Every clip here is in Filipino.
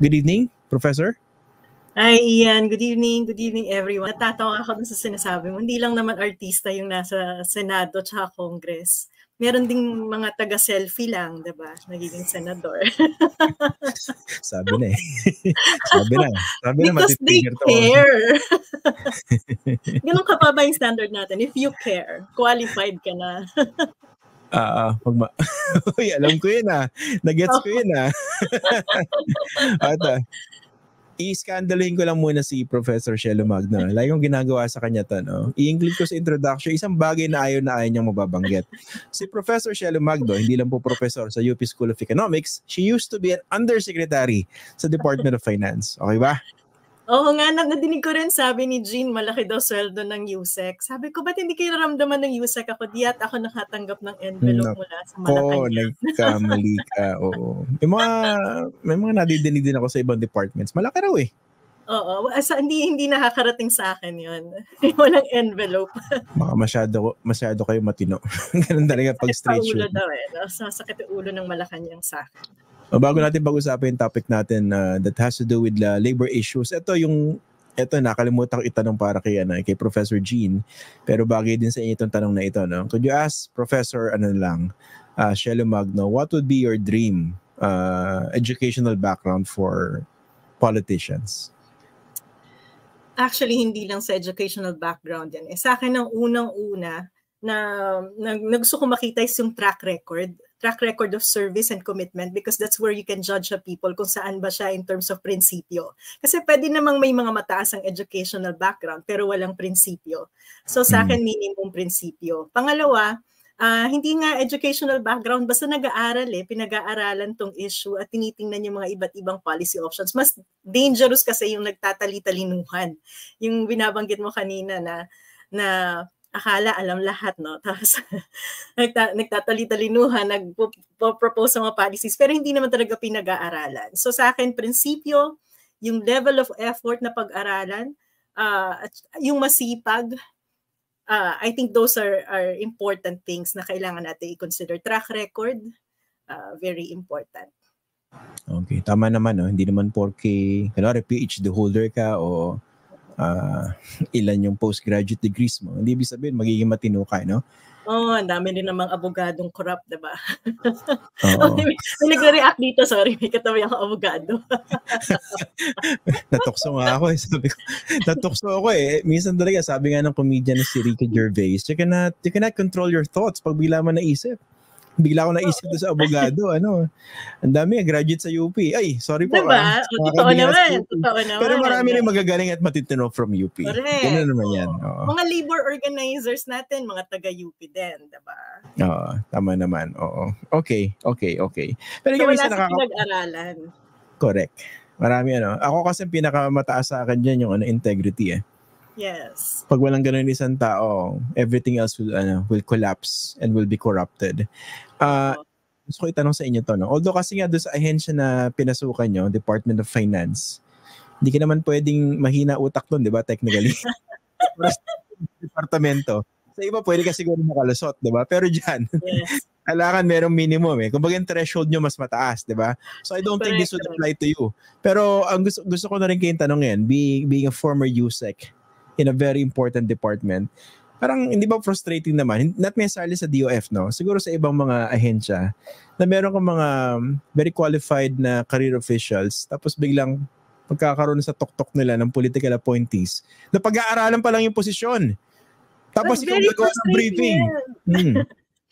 Good evening, Professor. Hi, Ian. Good evening. Good evening, everyone. Natatawa ako dun sa sinasabi mo. Hindi lang naman artista yung nasa Senado tsaka Congress. Meron ding mga taga-selfie lang, diba? Nagiging senador. Sabi na eh. Sabi na. Because they care. Ganun ka pa ba yung standard natin? If you care, qualified ka na. Uy, alam ko yun Nagets ko yun At i-scandalin ko lang muna si Professor Shelo Magno. Lagi kong ginagawa sa kanya to, no? I-include ko sa introduction, isang bagay na ayaw niyang mababanggit. Si Professor Shelo Magno, hindi lang po professor sa UP School of Economics, she used to be an undersecretary sa Department of Finance. Okay ba? Oo nga, nadinig ko rin sabi ni Jean, malaki daw sweldo ng USEC. Sabi ko, ba't hindi kayo naramdaman ng USEC ako? Diyan ako nakatanggap ng envelope mula sa Malacanang. Nagkamali ka, oo. May mga nadidinig din ako sa ibang departments. Malaki raw eh. Oo, hindi nakakarating sa akin yun. Walang envelope. Baka masyado kayo matino. Ganun talaga pag straight shoot. Sasakit ang ulo ng Malacanang sa akin. Bago natin pag-usapan yung topic natin that has to do with labor issues, ito nakalimutan ko itanong para kay Professor Jean, pero bagay din sa inyo itong tanong na ito. No? Could you ask Professor Shelo Magno, what would be your dream educational background for politicians? Actually, hindi lang sa educational background yan. Sa akin, ang unang-una na gusto ko makita is yung track record of service and commitment, because that's where you can judge a people kung saan ba siya in terms of prinsipyo. Kasi pwede namang may mga mataas ang educational background pero walang prinsipyo. So sa akin, minimum prinsipyo. Pangalawa, hindi nga educational background, basta nag-aaral pinag-aaralan tong issue at tinitingnan yung mga iba't ibang policy options. Mas dangerous kasi yung nagtatali-talinuhan. Yung binabanggit mo kanina na akala alam lahat, no? Tapos nagtatali-talinuhan, nagpo-propose ng mga policies, pero hindi naman talaga pinag-aaralan. So sa akin, prinsipyo, yung level of effort na pag-aralan, yung masipag, I think those are important things na kailangan natin i-consider. Track record, very important. Okay, tama naman, no? Hindi naman porke PhD holder ka o ilan yung postgraduate degrees mo, hindi ibig sabihin magiging matino ka, no? Ang dami din namang abogadong corrupt, diba? May nagre-react dito, sorry, may katabi akong abogado. Natukso nga ako sabi ko, natukso ako minsan talaga, sabi nga ng comedian na si Ricky Gervais, you cannot control your thoughts pag bigla mo naisip. Bigla ko naisip doon sa abogado, ang dami graduate sa UP. Ay, sorry po. Diba? Totoo naman. Pero marami rin magagaling at matitino from UP. Correct. Ganun naman yan. Mga labor organizers natin, mga taga-UP din, diba? Oo, tama naman. Oo. Okay. Pero so wala sa pinag-aralan. Correct. Marami Ako kasi pinakamataas sa akin dyan yung integrity Yes. Pag walang ganun isang tao, everything else will collapse and will be corrupted. Gusto ko itanong sa inyo to, no? Although kasi nga doon sa ahensya na pinasukan nyo, Department of Finance, hindi ka naman pwedeng mahina utak doon, di ba, technically? Departamento. Sa iba, pwede ka siguro makalusot, di ba? Pero dyan, kailangan merong minimum Kumbaga yung threshold nyo mas mataas, di ba? So I don't think this would apply to you. Pero ang gusto ko na rin kayong tanongin, being a former USEC, in a very important department, parang hindi ba frustrating naman? Not necessarily sa DOF, no? Siguro sa ibang mga ahensya na meron kang mga very qualified na career officials, tapos biglang pagkakaroon sa tuktok nila ng political appointees, na pag-aaralan pa lang yung posisyon. Tapos ikaw gagawa ng briefing.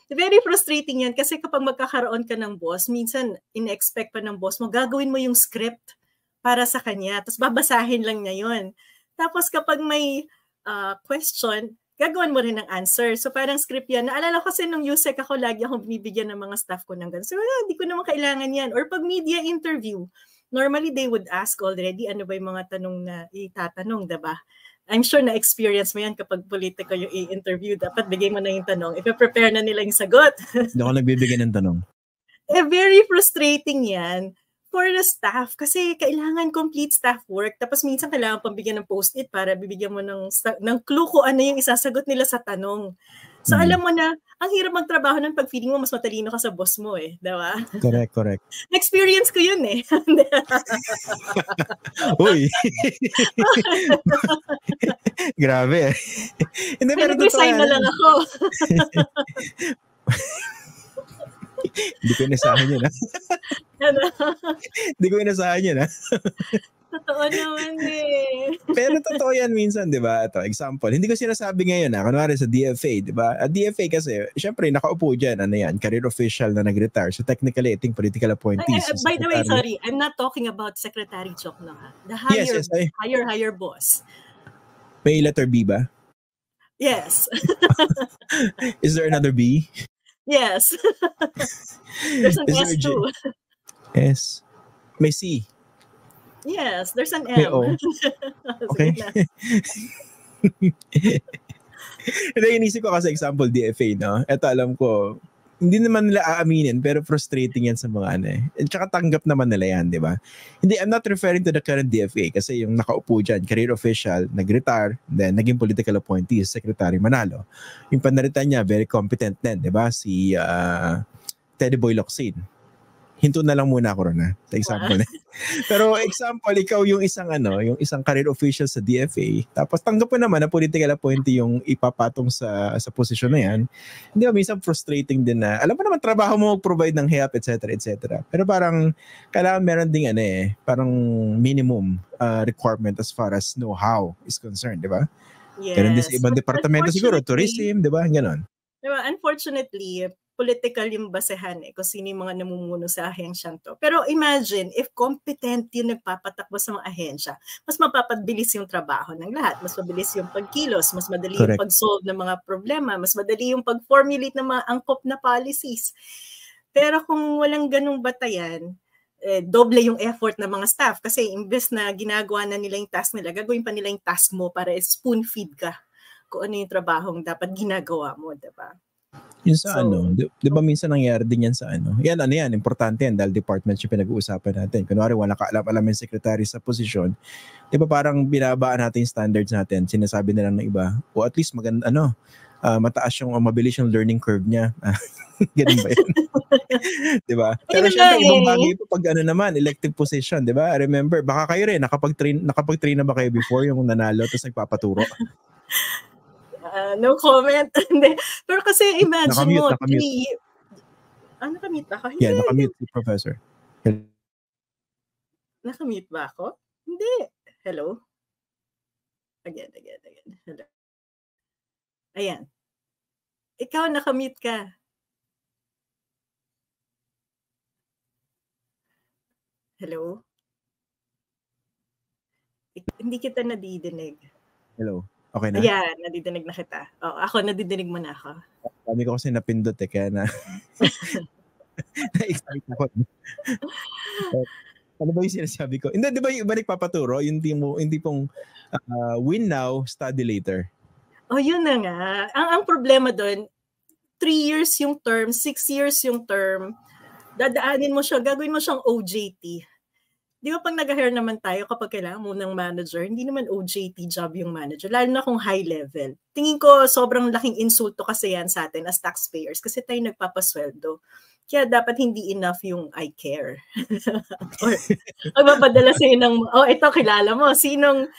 Very frustrating yan kasi kapag magkakaroon ka ng boss, minsan in-expect pa ng boss mo, gagawin mo yung script para sa kanya, tapos babasahin lang niya yun. Tapos kapag may question, gagawin mo rin ng answer. So parang script yan. Naalala ko kasi nung USEC ako, lagi akong binibigyan ng mga staff ko ng ganun. So hindi ko naman kailangan yan. Or pag media interview, normally they would ask already ano ba yung mga tanong na itatanong, diba? I'm sure na-experience mo yan kapag politiko yung i-interview. Dapat bigay mo na yung tanong. Ipa-prepare na nila yung sagot. Hindi ako nagbibigay ng tanong. Very frustrating yan for the staff kasi kailangan complete staff work. Tapos minsan kailangan pang bigyan ng post-it para bibigyan mo ng clue kung ano yung isasagot nila sa tanong. So alam mo na, ang hirap magtrabaho ng pag feeling mo mas matalino ka sa boss mo eh, 'di ba? Correct. Experience ko 'yun eh. Uy. Grabe. Hindi, pero resign na lang ako. Hindi ko inasahan yun, ha? Hindi ko inasahan yun, ha? Totoo naman eh. Pero totoo yan minsan, di ba? Ito, example. Hindi ko sinasabi ngayon, ha? Kunwari sa DFA, di ba? At DFA kasi, syempre, nakaupo dyan, ano yan, career official na nag-retire. So technically, I think political appointees. By the way, sorry, I'm not talking about Secretary Chokno, ha? The higher boss. May letter B ba? Yes. Is there another B? Yes. There's an S too. S. May C. Yes, there's an M. Okay. Hindi, inisip ko kasi example DFA, no? Ito alam ko, hindi naman nila aaminin, pero frustrating yan sa mga ano eh. At saka tanggap naman nila yan, di ba? Hindi, I'm not referring to the current DFA kasi yung nakaupo dyan, career official, nag-retire, then naging political appointee, Secretary Manalo. Yung panalitan niya, very competent din, di ba? Si Teddy Boy Locsin. Hinto na lang muna ako ron, ha? Sa example. Pero example, ikaw yung isang career official sa DFA, tapos tanggap mo naman na political appointee yung ipapatong sa posisyon na yan. Hindi ba, minsan frustrating din na, alam mo naman, trabaho mo mag-provide ng help, etc. Pero parang, kailangan meron ding parang minimum requirement as far as know-how is concerned, di ba? Yes. Ganun din sa ibang departamento siguro, tourism, di ba? Ganon. Diba, unfortunately, political yung basehan kung sino yung mga namumuno sa ahensyang to. Pero imagine, if competent yung nagpapatakbo sa mga ahensya, mas mapapabilis yung trabaho ng lahat. Mas mabilis yung pagkilos, mas madali yung pag-solve ng mga problema, mas madali yung pag-formulate ng mga angkop na policies. Pero kung walang ganung batayan, doble yung effort ng mga staff. Kasi imbes na ginagawa na nila yung task nila, gagawin pa nila yung task mo para spoon feed ka kung ano yung trabahong dapat ginagawa mo, diba? Yung sa di ba minsan nangyayari din yan sa yan, importante yan dahil departments yung pinag-uusapan natin. Kunwari, wala kaalam-alam yung secretary sa posisyon, di ba parang binabaan natin yung standards natin, sinasabi nila ng iba, o at least maganda, mataas yung, mabilis yung learning curve niya. Ganun ba yun? Di ba? Pero syempre, ibang bagay po pag naman, elective position, di ba? I remember, baka kayo rin, nakapag-train na ba kayo before yung nanalo tapos nagpapaturo? No comment. Pero kasi imagine mo, nakamute. Nakamute ba ako? Hindi. Yeah, nakamute si Professor. Nakamute ba ako? Hindi. Hello? Again. Hello. Ayan. Ikaw, nakamute ka. Hello? Hindi kita nadidinig. Hello? Okay na? Ayan, nadidinig na kita. Ako, nadidinig mo na ako. Sabi ko kasi napindot kaya na na-excite ako. Ano ba yung sinasabi ko? Hindi, di ba yung iba nagpapaturo? Hindi pong win now, study later. Oh, yun na nga. Ang problema doon, 3 years yung term, 6 years yung term, dadaanin mo siya, gagawin mo siyang OJT. Di ba pag nag-hire naman tayo kapag kailangan mo ng manager, hindi naman OJT job yung manager, lalo na kung high level. Tingin ko sobrang laking insulto kasi yan sa atin as taxpayers kasi tayo nagpapasweldo. Kaya dapat hindi enough yung I care. Or magpapadala sa'yo ng, ito kilala mo, sinong,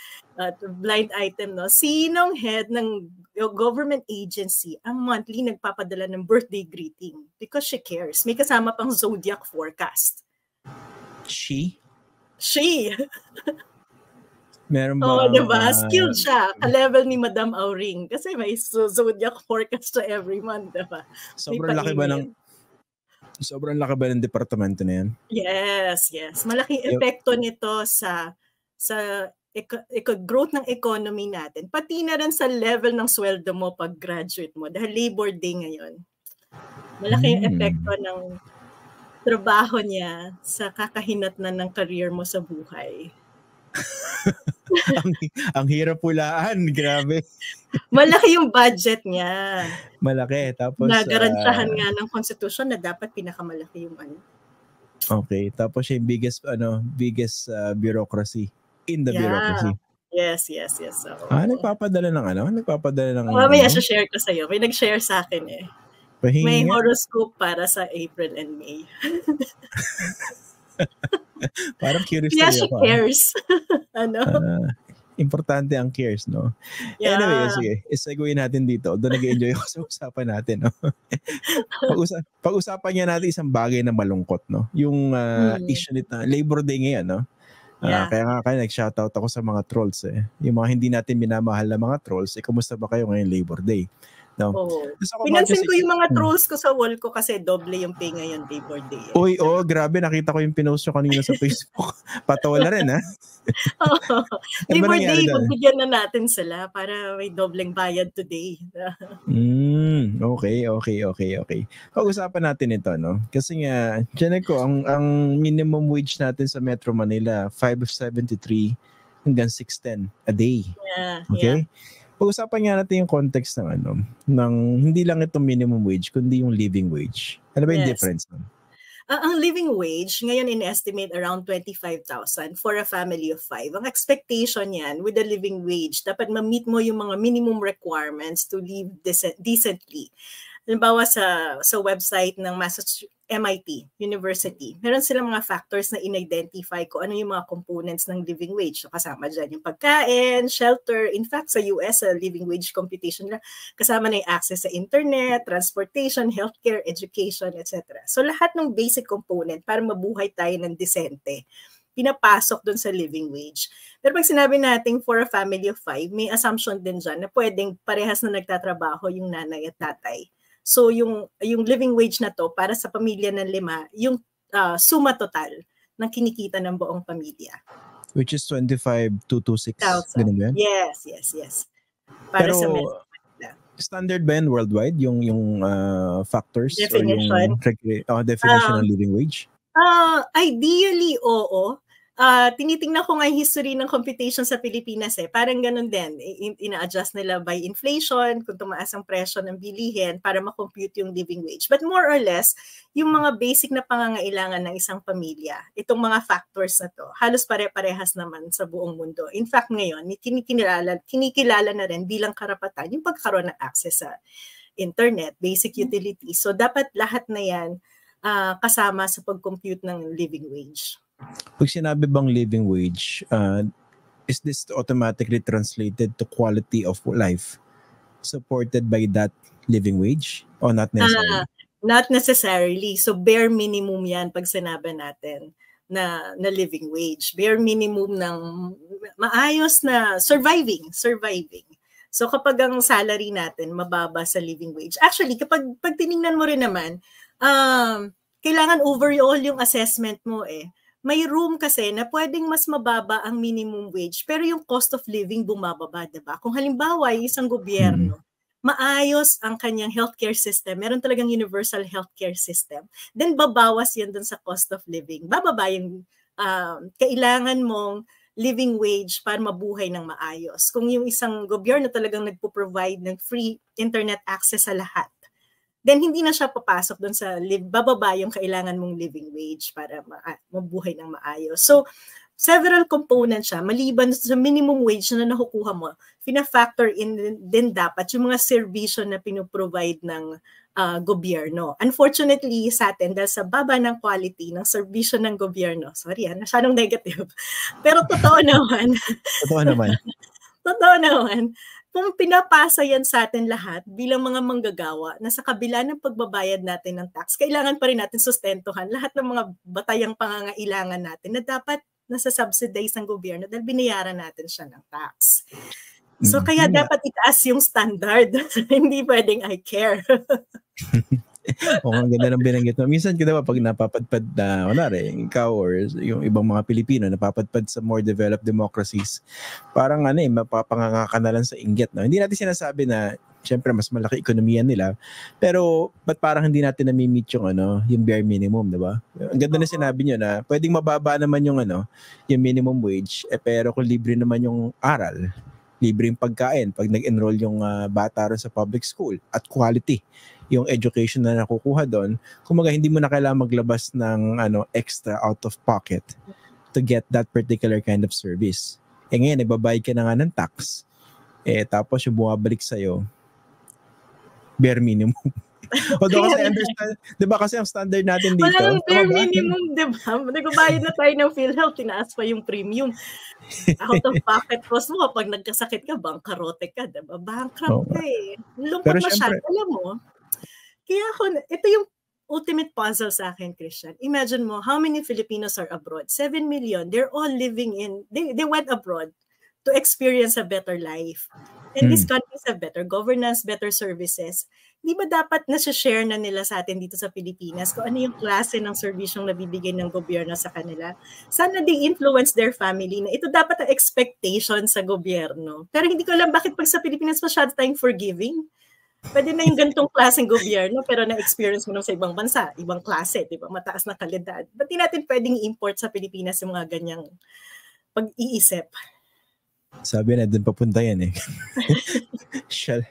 blind item, no? Sinong head ng government agency ang monthly nagpapadala ng birthday greeting? Because she cares. May kasama pang zodiac forecast. She? Meron ba? Diba? Skilled siya. Ka-level ni Madam Auring. Kasi may zodiac forecast to every month, diba? Sobrang laki ba ng departamento na yan? Yes. Malaking epekto nito sa growth ng economy natin. Pati na rin sa level ng sweldo mo pag graduate mo. Dahil Labor Day ngayon. Malaking epekto ng trabaho niya sa kakahinatnan ng career mo sa buhay. ang hirap pulaan, grabe. Malaki yung budget niya. Malaki, tapos nagarantahan nga ng konstitusyon na dapat pinakamalaki yung Okay, tapos yung biggest bureaucracy in the bureaucracy. Yes. So, nagpapadala ng ano? Nagpapadala ng mamaya share ko sa'yo. May nag-share sa akin eh. May Pahinga. horoscope para sa April and May. Parang curious Kaya tuloy she ako. cares. Ano? Importante ang cares, no? Yeah. Anyway, sige. Segue natin dito. Doon nag-enjoy ako sa usapan natin, no? Pag-usapan niya natin isang bagay na malungkot, no? Yung issue nito, Labor Day ngayon, no? Kaya nga nag-shoutout ako sa mga trolls eh. Yung mga hindi natin minamahal na mga trolls, kumusta ba kayo ngayong Labor Day? No? Pinansin ko yung mga trolls ko sa wall ko kasi doble yung pay ngayon Labor Day. Uy, grabe. Nakita ko yung pinost nyo kanina sa Facebook. Patawa na rin, ha? Labor Day, magbigyan na natin sila para may dobleng bayad today. Okay. Pag-usapan natin ito, no? Kasi nga, Janet ko, ang minimum wage natin sa Metro Manila, 5.73 hanggang 6.10 a day. Okay? Pag-usapan nga natin yung context ng hindi lang itong minimum wage, kundi yung living wage. Ano ba yung difference nun? Ang living wage, ngayon in-estimate around 25,000 for a family of 5. Ang expectation yan with the living wage, dapat ma-meet mo yung mga minimum requirements to live decently. Halimbawa sa website ng MIT University, meron silang mga factors na in-identify ko ano yung mga components ng living wage. So, kasama dyan yung pagkain, shelter. In fact, sa US, living wage computation na kasama na yung access sa internet, transportation, healthcare, education, etc. So lahat ng basic component para mabuhay tayo ng disente, pinapasok dun sa living wage. Pero pag sinabi natin for a family of 5, may assumption din dyan na pwedeng parehas na nagtatrabaho yung nanay at tatay. So yung living wage na to para sa pamilya ng 5, yung suma total ng kinikita ng buong pamilya. Which is 25,226. Ganun ba yan? Yes. Para sa standard ba yan worldwide yung factors definition? Or yung definition ng living wage? Ideally, oo. Tinitingnan ko nga yung history ng computation sa Pilipinas eh. Parang ganun din. Ina-adjust nila by inflation, kung tumaas ang presyo ng bilihin para makompute yung living wage. But more or less, yung mga basic na pangangailangan ng isang pamilya, itong mga factors na to, halos pare-parehas naman sa buong mundo. In fact, ngayon, kinikilala na rin bilang karapatan yung pagkaroon ng access sa internet, basic utilities. So, dapat lahat na yan kasama sa pag-compute ng living wage. Pag sinabi bang living wage, is this automatically translated to quality of life supported by that living wage or not necessarily? Not necessarily. So bare minimum yan pag sinabi natin na living wage. Bare minimum ng maayos na surviving. So kapag ang salary natin mababa sa living wage. Actually, pag tiningnan mo rin naman, kailangan overall yung assessment mo eh. May room kasi na pwedeng mas mababa ang minimum wage pero yung cost of living bumababa, diba? Kung halimbawa yung isang gobyerno, maayos ang kanyang healthcare system, meron talagang universal healthcare system, then babawas yan dun sa cost of living. Bababa yung kailangan mong living wage para mabuhay ng maayos. Kung yung isang gobyerno talagang nagpo-provide ng free internet access sa lahat, then hindi na siya papasok doon sa bababa yung kailangan mong living wage para mabuhay ng maayos. So, several components siya. Maliban sa minimum wage na nakukuha mo, fina-factor in din dapat yung mga serbisyo na pinoprovide ng gobyerno. Unfortunately, sa atin, dahil sa baba ng quality ng serbisyo ng gobyerno, sorry, masyadong negative. Pero totoo naman. Totoo naman. Kung pinapasa yan sa atin lahat bilang mga manggagawa na sa kabila ng pagbabayad natin ng tax, kailangan pa rin natin sustentuhan lahat ng mga batayang pangangailangan natin na dapat nasa-subsidize ng gobyerno dahil binayaran natin siya ng tax. So kaya dapat itaas yung standard. Hindi pwedeng I care. Ang ganda ng binanggit mo. Minsan ka diba pag napapadpad na, ikaw or yung ibang mga Pilipino napapadpad sa more developed democracies, parang mapapanganga ka na lang sa inggit. No? Hindi natin sinasabi na syempre mas malaki ekonomiya nila, pero ba't parang hindi natin na-meet yung yung bare minimum, diba? Ang ganda na sinabi nyo na pwedeng mababa naman yung yung minimum wage, pero kung libre naman yung aral, libre yung pagkain pag nag-enroll yung bata rin sa public school at quality yung education na nakukuha doon, kumaga hindi mo na kailangan maglabas ng extra out of pocket to get that particular kind of service. ngayon, ibabayad ka na nga ng tax. Tapos yung bumabalik sa'yo, bare minimum. Although kasi understand, di ba kasi ang standard natin dito. Walang bare minimum, di ba? Nagbabayad na tayo ng PhilHealth, tinaas pa yung premium. Out of pocket cost mo, kapag nagkasakit ka, bangkarote ka, di ba? Bankrupt ka eh. Lungkot masyado. Alam mo, kaya ito yung ultimate puzzle sa akin, Christian. Imagine mo, how many Filipinos are abroad? 7 million. They're all living they went abroad to experience a better life. And these countries have better governance, better services. Di ba dapat nasa-share na nila sa atin dito sa Pilipinas kung ano yung klase ng serbisyong nabibigay ng gobyerno sa kanila? Sana they influence their family na ito dapat ang expectation sa gobyerno. Pero hindi ko alam bakit pag sa Pilipinas masyado tayong forgiving. Pwede na yung ganitong klaseng gobyerno pero na-experience mo nung sa ibang bansa, ibang klase, di ba? Mataas na kalidad. Ba't di natin pwedeng import sa Pilipinas yung mga ganyang pag-iisip? Sabi na, dun papunta yan eh.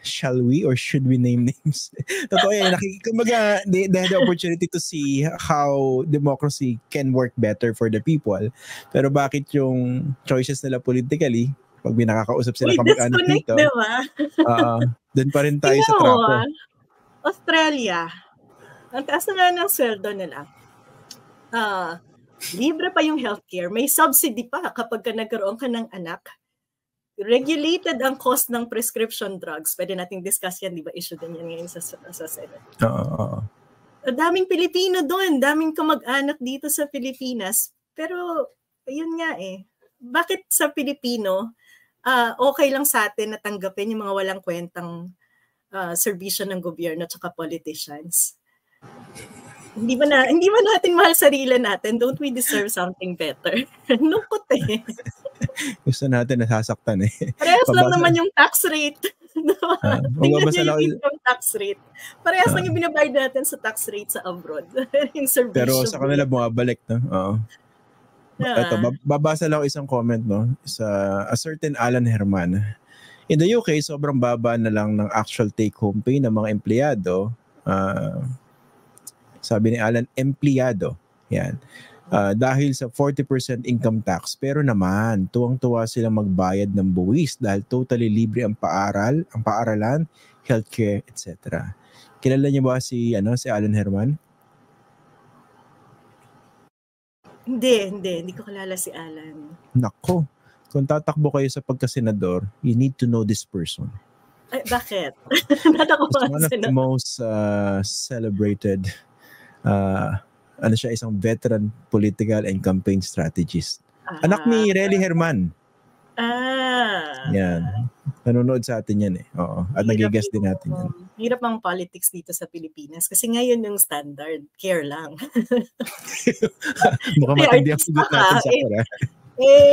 Shall we or should we name names? Totoo yan. Kumbaga, they had the opportunity to see how democracy can work better for the people. Pero bakit yung choices nila politically, pag binakakausap sila kamag-anak dito, diba? dun pa rin tayo sa trapo. Australia, ang taas na nga ng sweldo nila. Libre pa yung healthcare. May subsidy pa kapag nagkaroon ka ng anak. Regulated ang cost ng prescription drugs. Pwede nating discuss yan, di ba? Issue din yan ngayon sa Senate. Daming Pilipino doon. Daming kamag-anak dito sa Pilipinas. Pero, yun nga eh. Bakit sa Pilipino, okay lang sa atin na tanggapin yung mga walang kwentang serbisyo ng gobyerno at saka politicians? Hindi ba natin mahal sarili natin? Don't we deserve something better? Lungkot eh. Gusto natin nasasaktan eh. Parehas lang naman yung tax rate. Tingnan nyo yung income tax rate. Parehas lang yung binabayad natin sa tax rate sa abroad. Yung pero sa kanila bumabalik, no? Oo. Ito, babasa lang isang comment, no? A certain Alan Herman. In the UK, sobrang baba na lang ng actual take-home pay ng mga empleyado. Sabi ni Alan, empleyado. Yan. Dahil sa 40% income tax. Pero naman, tuwang-tuwa silang magbayad ng buwis dahil totally libre ang paaralan, healthcare, etc. Kilala niyo ba si Alan Herman? Hindi ko kilala si Alan. Nako, kung tatakbo kayo sa pagkasenador, you need to know this person. Ay, bakit? One of the most celebrated siya, isang veteran political and campaign strategist. Anak ni Relly Herman. Yan. Nanonood sa atin yan eh. Oo. At nag-guest din natin yan. Hirap ang politics dito sa Pilipinas kasi ngayon yung standard, care lang. Mukhang matindi ang sugot natin sa kara.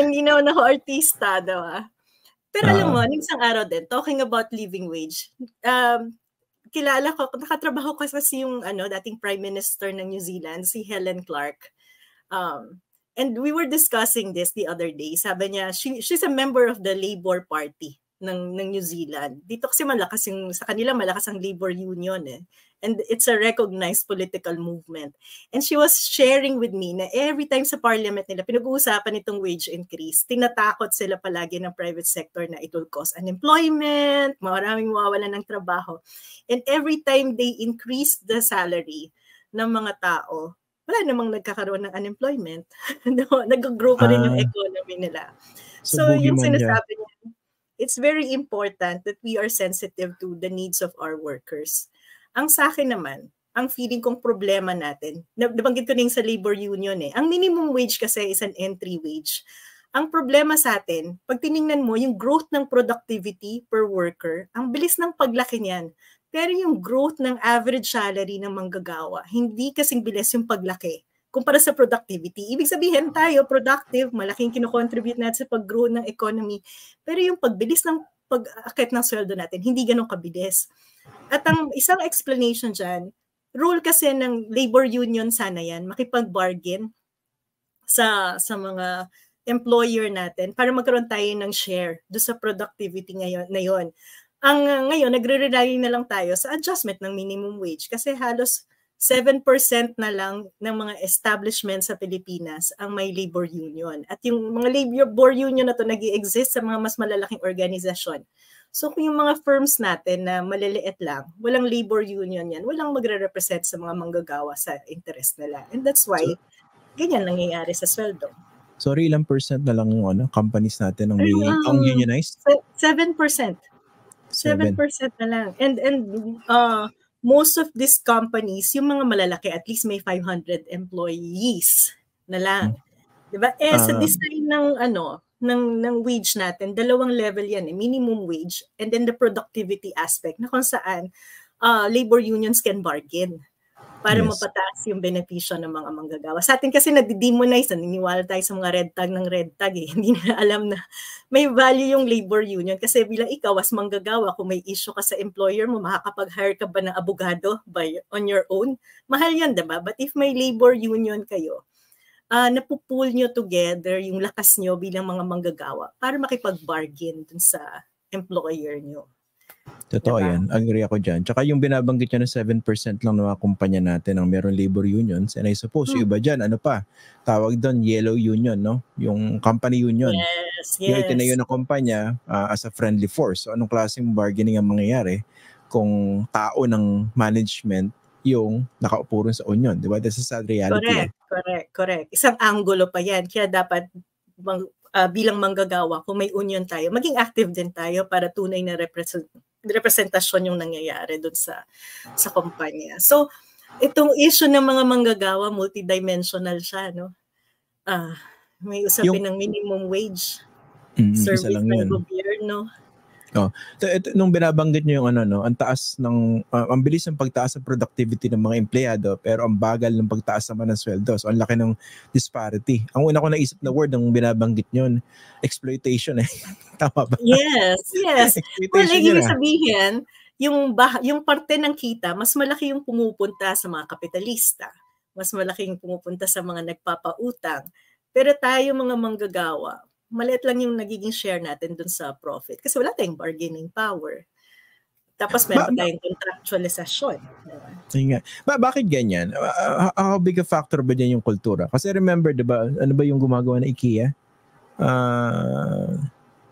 Hindi na ako artista daw Pero alam mo, isang araw din, talking about living wage, kilala ko, nakatrabaho ko kasi yung dating Prime Minister ng New Zealand, si Helen Clark. And we were discussing this the other day. Sabi niya, she's a member of the Labour Party ng New Zealand. Dito kasi sa kanila malakas ang labor union eh. And it's a recognized political movement. And she was sharing with me na every time sa parliament nila, pinag-uusapan itong wage increase. Tinatakot sila palagi ng private sector na it will cause unemployment, maraming mawawalan ng trabaho. And every time they increase the salary ng mga tao, wala namang nagkakaroon ng unemployment. Nag-grow pa rin yung economy nila. So yung sinasabi niya, it's very important that we are sensitive to the needs of our workers. Ang sa akin naman, ang feeling kong problema natin, nabanggit ko na yung sa labor union ang minimum wage kasi is an entry wage. Ang problema sa atin, pag tiningnan mo yung growth ng productivity per worker, ang bilis ng paglaki niyan. Pero yung growth ng average salary ng manggagawa, hindi kasing bilis yung paglaki kumpara sa productivity. Ibig sabihin tayo, productive, malaking kinocontribute natin sa pag-grow ng economy. Pero yung pagbilis ng pag-akit ng sweldo natin, hindi ganun kabilis. At ang isang explanation dyan, rule kasi ng labor union sana yan, makipag-bargain sa mga employer natin para magkaroon tayo ng share do sa productivity na yon. Ngayon, nagre-rely na lang tayo sa adjustment ng minimum wage kasi halos 7% na lang ng mga establishment sa Pilipinas ang may labor union. At yung mga labor union na to nag-i-exist sa mga mas malalaking organisasyon. So kung yung mga firms natin na maliliit lang, walang labor union yan, walang magre-represent sa mga manggagawa sa interest nila. And that's why, ganyan nangyayari sa sweldo. Sorry, ilang percent na lang yung companies natin ang unionized? 7%. 7% na lang. And most of these companies, yung mga malalaki, at least may 500 employees na lang. Diba? Sa design ng wage natin, dalawang level yan, minimum wage, and then the productivity aspect, na kung saan labor unions can bargain para mapataas yung benepisyo ng mga manggagawa. Sa atin kasi nadidemonize, naniniwala tayo sa mga red tag eh. Hindi na alam na may value yung labor union kasi bilang ikaw as manggagawa, kung may issue ka sa employer mo, makakapag-hire ka ba ng abogado on your own? Mahal yan, diba? But if may labor union kayo, napupool nyo together yung lakas nyo bilang mga manggagawa para makipag-bargain dun sa employer nyo. Totoo yan. Agree ako dyan. Tsaka yung binabanggit nyo na 7% lang ng mga kumpanya natin ang meron labor unions. And I suppose yung iba dyan, tawag doon yellow union, no? Yung company union. Yes. Yung itinayo na kumpanya as a friendly force. So anong klaseng bargaining ang mangyayari kung tao ng management yung nakaupo rin sa union? Diba? That's a sad reality. Correct. Isang anggulo pa yan. Kaya dapat bilang manggagawa, kung may union tayo, maging active din tayo para tunay na representasyon yung nangyayari doon sa kumpanya. So, itong issue ng mga manggagawa, multidimensional siya, no? May usapin ng minimum wage, service ng gobyerno. Nung binabanggit nyo yung ang taas ng, ang bilis ng pagtaas ng productivity ng mga empleyado, pero ang bagal ng pagtaas naman ng sweldo. So, ang laki ng disparity. Ang una ko naisip na word ng binabanggit nyo, exploitation eh. Tama ba? Yes. Well, ibig sabihin, yung parte ng kita, mas malaki yung pumupunta sa mga kapitalista. Mas malaki yung pumupunta sa mga nagpapautang. Pero tayo mga manggagawa, maliit lang yung nagiging share natin dun sa profit. Kasi wala tayong bargaining power. Tapos meron tayong contractualization. Bakit ganyan? How big a factor ba dyan yung kultura? Kasi remember, diba, ano ba yung gumagawa ng IKEA?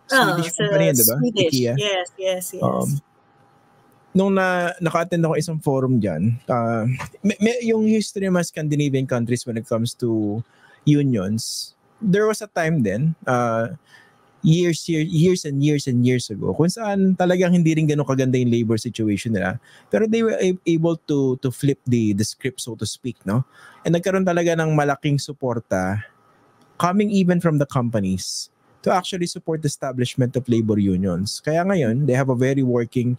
Swedish company yan, diba? Swedish. IKEA. Yes. Nung naka-attend ako isang forum dyan, yung history ng mga Scandinavian countries when it comes to unions, there was a time then, years and years ago, kung saan talagang hindi rin ganun kaganda yung labor situation nila. Pero they were able to flip the script, so to speak, no? And nagkaroon talaga ng malaking suporta coming even from the companies to actually support the establishment of labor unions. Kaya ngayon, they have a very working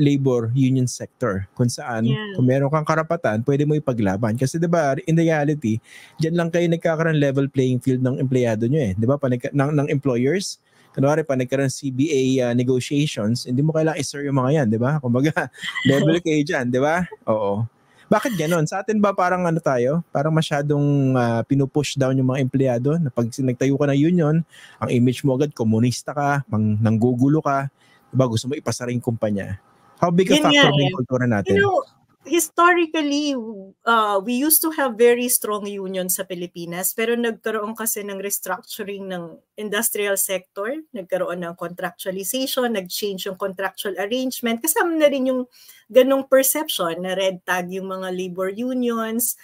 labor union sector kung saan kung meron kang karapatan, pwede mo ipaglaban. Kasi diba, in reality, dyan lang kayo nagkakaroon level playing field ng empleyado nyo eh. Diba? Ng employers, kunwari pa nagkaroon CBA negotiations, hindi mo kailangang i-sir yung mga yan, diba? Kumbaga, level kayo dyan, diba? Oo. Bakit ganon? Sa atin ba parang tayo? Parang masyadong pinupush down yung mga empleyado na pag nagtayo ka ng union, ang image mo agad, komunista ka, nanggugulo ka, diba? Gusto mo ipasara yung kumpanya. How big a factor ba yung kultura natin? Historically, we used to have very strong unions sa Pilipinas, pero nagkaroon kasi ng restructuring ng industrial sector, nagkaroon ng contractualization, nag-change yung contractual arrangement, kasama na rin yung ganong perception na red tag yung mga labor unions,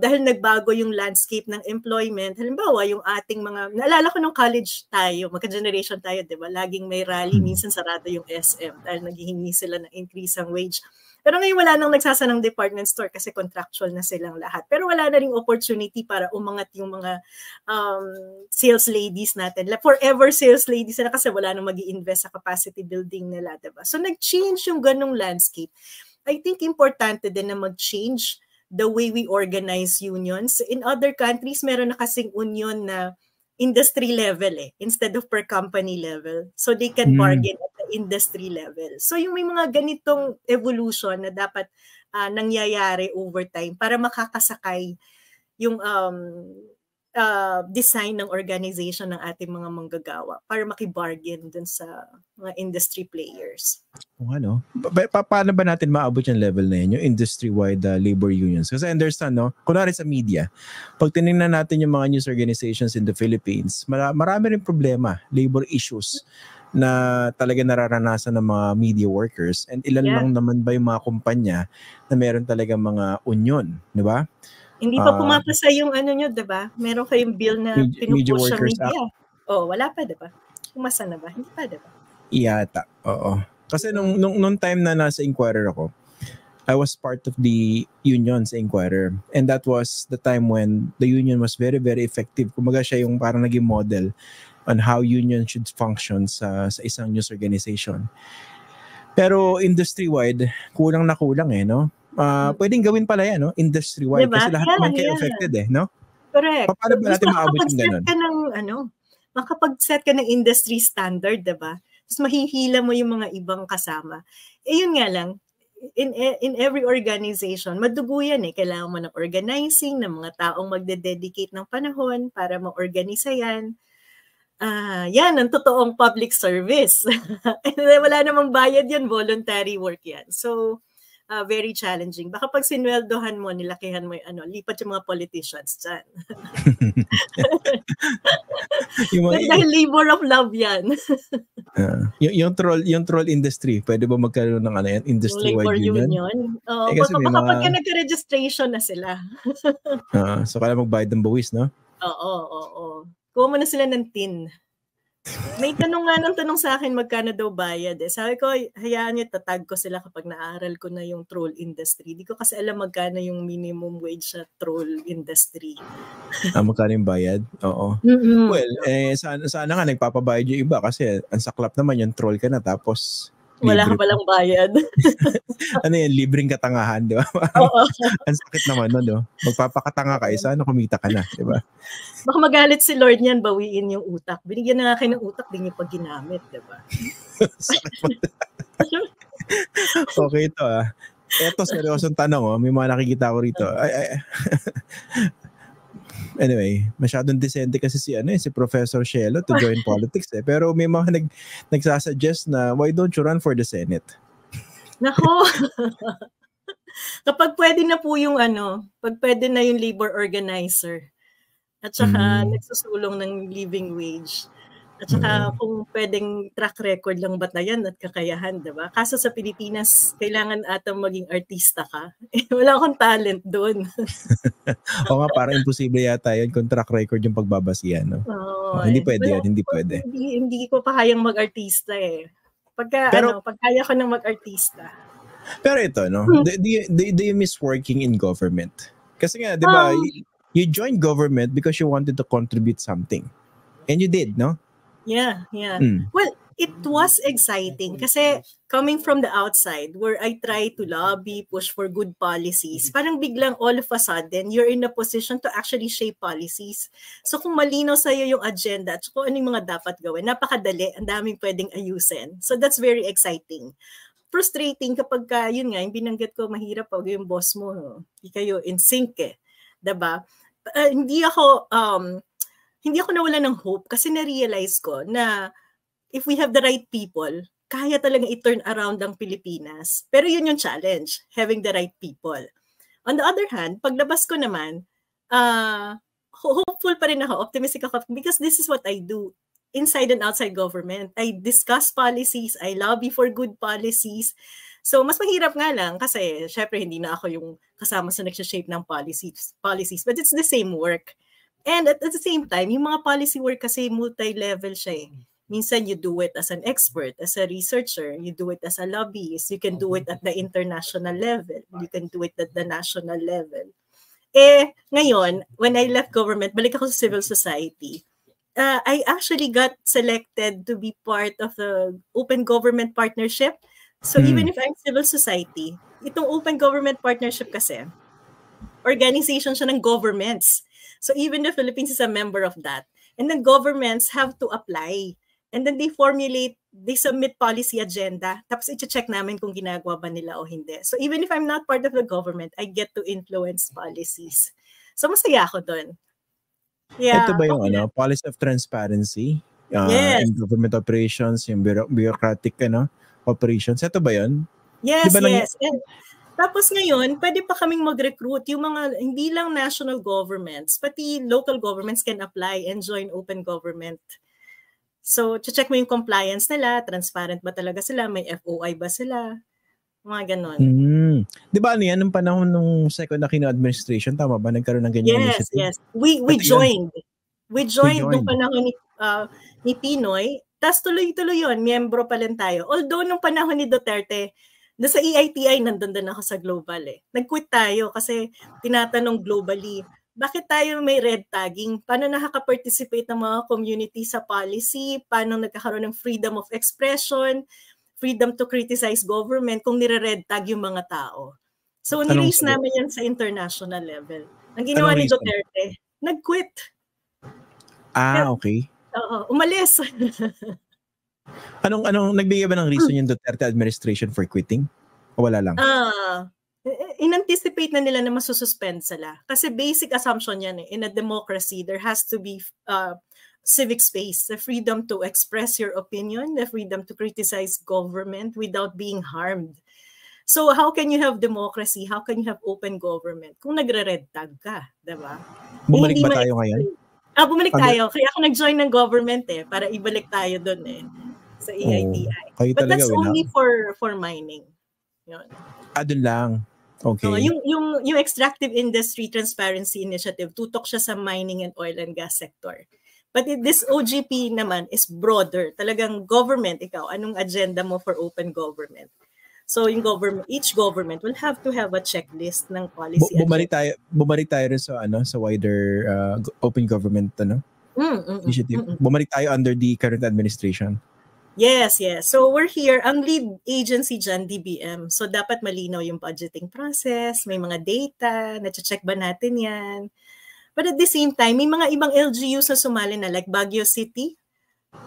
dahil nagbago yung landscape ng employment. Halimbawa, yung ating mga, naalala ko nung college tayo, magka-generation tayo, diba? Laging may rally, minsan sarado yung SM dahil naghihingi sila ng increase ang wage. Pero ngayon wala nang nagsasanang department store kasi contractual na silang lahat. Pero wala na ring opportunity para umangat yung mga sales ladies natin. Forever sales ladies na kasi wala nang mag-i-invest sa capacity building nila, diba? So nag-change yung ganong landscape. I think importante din na mag-change the way we organize unions. In other countries, meron na kasing union na industry level instead of per company level. So they can bargain at the industry level. So yung may mga ganitong evolution na dapat nangyayari over time para makakasakay yung design ng organization ng ating mga manggagawa para makibargain dun sa mga industry players. Ano? Paano ba natin maabot yung level na yun, yung industry-wide labor unions? Kasi I understand, no? Kunwari sa media, pag tinignan natin yung mga news organizations in the Philippines, marami rin problema, labor issues na talaga nararanasan ng mga media workers, and ilan lang naman ba yung mga kumpanya na meron talaga mga union, di ba? Hindi pa pumapasa yung ano nyo, di ba? Meron kayong bill na pinupush sa media. Wala pa, di ba? Pumasa na ba? Hindi pa, di ba? Iyata, oo. Kasi nung time na nasa Inquirer ako, I was part of the union sa Inquirer. And that was the time when the union was very, very effective. Kumaga siya yung parang naging model on how union should function sa isang news organization. Pero industry-wide, kulang na kulang no? Pwedeng gawin pala yan, no? Industry-wide. Diba? Kasi lahat naman kayo affected no? Correct. Paano ba natin maabot yung ganun? Makapag-set ka ng industry standard, diba? Tapos mahihila mo yung mga ibang kasama. Yun nga lang, in every organization, madugo yan Kailangan mo ng organizing, ng mga taong magde-dedicate ng panahon para ma-organisa yan. Yan ang totoong public service. Wala namang bayad yan, voluntary work yan. So, very challenging. Baka pag sinweldohan mo, nilakihan mo lipat yung mga politicians dyan. Dahil labor of love yan. Yung troll industry, pwede ba magkaroon ng yan? Industry-wide union? Baka pag nagka-registration na sila. So, kaya magbayad ng buwis, no? Oo. Kuha mo na sila ng tin. May tanong sa akin magkano daw bayad Sabi ko, hayaan nyo, tatag ko sila kapag naaral ko na yung troll industry. Di ko kasi alam magkano yung minimum wage sa troll industry. Magkano yung bayad? Oo. Well, sana nga nagpapabayad yung iba kasi ang saklap naman yung troll ka na tapos wala ka palang bayad. Ano yan, libreng katangahan, di ba? Oo. Ang sakit naman no? Magpapakatanga ka, sana kumita ka na, di ba? Baka magalit si Lord niyan, bawiin yung utak. Binigyan na kayo ng utak, di niyo pag ginamit, di ba? Okay ito Eto, seryosong tanong may mga nakikita ko rito. Anyway, masyadong decente kasi si Professor Shelo to join politics Pero may mga nagsasuggest na why don't you run for the Senate? Nako. Kapag pwede na po yung pag pwede na yung labor organizer at saka nagsusulong ng living wage. At saka kung pwedeng track record lang batayan at kakayahan, diba? Kaso sa Pilipinas, kailangan atang maging artista ka. Wala akong talent doon. O nga, parang imposible yata yun kung track record yung pagbabasihan. No? Hindi pwede yun, hindi pwede. Hindi ko pa kayang mag-artista Pag kaya ko nang mag-artista. Pero ito, no? Do you miss working in government? Kasi nga, di ba, you joined government because you wanted to contribute something. And you did, no? Yeah. Well, it was exciting kasi coming from the outside where I try to lobby, push for good policies, parang biglang all of a sudden, you're in a position to actually shape policies. So kung malinaw sa'yo yung agenda at kung ano yung mga dapat gawin, napakadali, ang daming pwedeng ayusin. So that's very exciting. Frustrating kapag yun nga, yung binanggit ko, mahirap pag yung boss mo, hindi kayo in sync diba? Hindi ako nawalan ng hope kasi na-realize ko na if we have the right people, kaya talaga i-turn around ang Pilipinas. Pero yun yung challenge, having the right people. On the other hand, paglabas ko naman, hopeful pa rin ako, optimistic ako because this is what I do inside and outside government. I discuss policies, I lobby for good policies. So, mas mahirap nga lang kasi syempre hindi na ako yung kasama sa nagsha-shape ng policies, but it's the same work. And at the same time, yung mga policy work kasi multi-level siya Minsan you do it as an expert, as a researcher, you do it as a lobbyist, you can do it at the international level, you can do it at the national level. Ngayon, when I left government, balik ako sa civil society, I actually got selected to be part of the Open Government Partnership. So even if I'm civil society, itong Open Government Partnership kasi, organization siya ng governments. So even the Philippines is a member of that. And then governments have to apply. And then they submit policy agenda. Tapos i-check namin kung ginagawa ba nila o hindi. So even if I'm not part of the government, I get to influence policies. So masaya ako doon. Yeah. Ito ba yung policy of transparency Yes. in government operations, yung bureaucratic operations? Ito ba yun? Yes, yes. And tapos ngayon, pwede pa kaming mag-recruit yung mga, hindi lang national governments, pati local governments can apply and join open government. So, check mo yung compliance nila, transparent ba talaga sila, may FOI ba sila, mga ganon. Di ba ano yan, nung panahon ng second Aquino administration, tama ba? Nagkaroon ng ganyan initiative? Yes. We joined. We joined nung panahon ni Pinoy, tas tuloy-tuloy yun, miyembro pa rin tayo. Although nung panahon ni Duterte, sa EITI, nandun din ako sa global Nag-quit tayo kasi tinatanong globally, bakit tayo may red tagging? Paano nakaka-participate ng mga community sa policy? Paano nagkakaroon ng freedom of expression? Freedom to criticize government kung nire-red tag yung mga tao? So, niraise namin yan sa international level. Ang ginawa ni Duterte, nag-quit. Okay. Oo, umalis. Anong nagbigay ba ng reason yung Duterte administration for quitting? O wala lang? In-anticipate na nila na masususpend sila. Kasi basic assumption yan in a democracy, there has to be civic space, the freedom to express your opinion, the freedom to criticize government without being harmed. So how can you have democracy? How can you have open government kung nagre-red tag ka, diba? Bumalik ba tayo ngayon? Bumalik tayo. Kaya ako nag-join ng government para ibalik tayo doon sa EITI. But that's only for mining. Yun. Doon lang. Okay. Yung Extractive Industry Transparency Initiative, tutok siya sa mining and oil and gas sector. But this OGP naman is broader. Talagang government, ikaw, anong agenda mo for open government? So yung each government will have to have a checklist ng policy. Bumalik tayo rin sa wider open government initiative. Bumalik tayo under the current administration. Yes. So we're here, ang lead agency dyan, DBM. So dapat malinaw yung budgeting process, may mga data, na-check ba natin yan. But at the same time, may mga ibang LGUs na sumali na like Baguio City.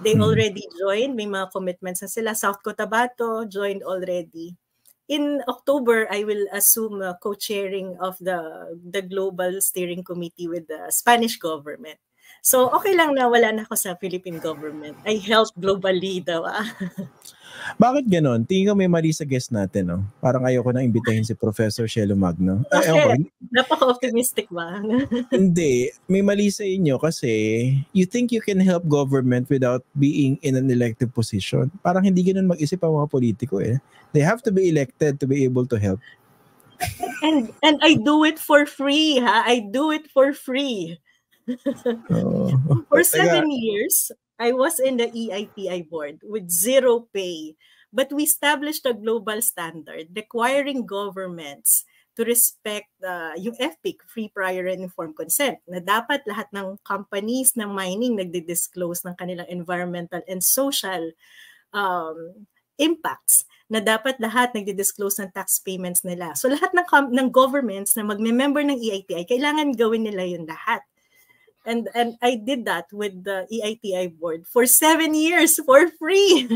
They already joined. May mga commitments na sila. South Cotabato joined already. In October, I will assume co-chairing of the Global Steering Committee with the Spanish government. So, okay lang na wala na ako sa Philippine government. I help globally daw. Bakit ganon? Tingin ko may mali sa guest natin, no? Parang ayoko na imbitahin si Professor Shelo Magno. Okay. Napaka-optimistic ba? Hindi. May mali sa inyo kasi you think you can help government without being in an elective position. Parang hindi ganon mag-isip ang mga politiko They have to be elected to be able to help. And I do it for free, ha? I do it for free. For 7 years, I was in the EITI board with zero pay. But we established a global standard requiring governments to respect yung FPIC, Free Prior and Informed Consent, na dapat lahat ng companies ng mining nagdi-disclose ng kanilang environmental and social impacts, na dapat lahat nagdi-disclose ng tax payments nila. So lahat ng governments na magme-member ng EITI, kailangan gawin nila yun lahat. And I did that with the EITI board for 7 years for free.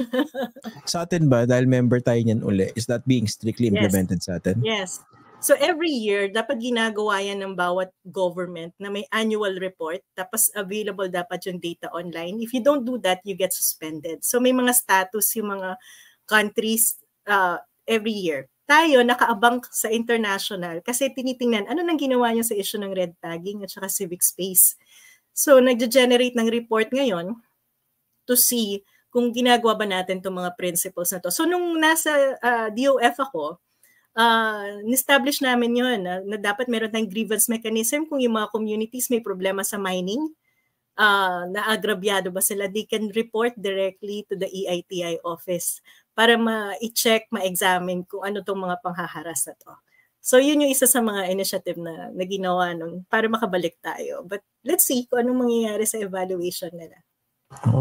Sa atin ba, dahil member tayo niyan uli, is that being strictly implemented sa atin? Yes. So every year, dapat ginagawa yan ng bawat government na may annual report, tapos available dapat yung data online. If you don't do that, you get suspended. So may mga status yung mga countries every year. Tayo, nakaabang sa international kasi tinitingnan ano nang ginawa niya sa issue ng red tagging at saka civic space. So, nag-generate ng report ngayon to see kung ginagawa ba natin itong mga principles na to. So, nung nasa DOF ako, ni-establish namin yun na dapat meron tayong grievance mechanism kung yung mga communities may problema sa mining, na-agrabyado ba sila, they can report directly to the EITI office para ma-check, ma-examine kung ano itong mga panghaharas na to. So yun yung isa sa mga initiative na ginawa nun para makabalik tayo. But let's see kung anong mangyayari sa evaluation nila.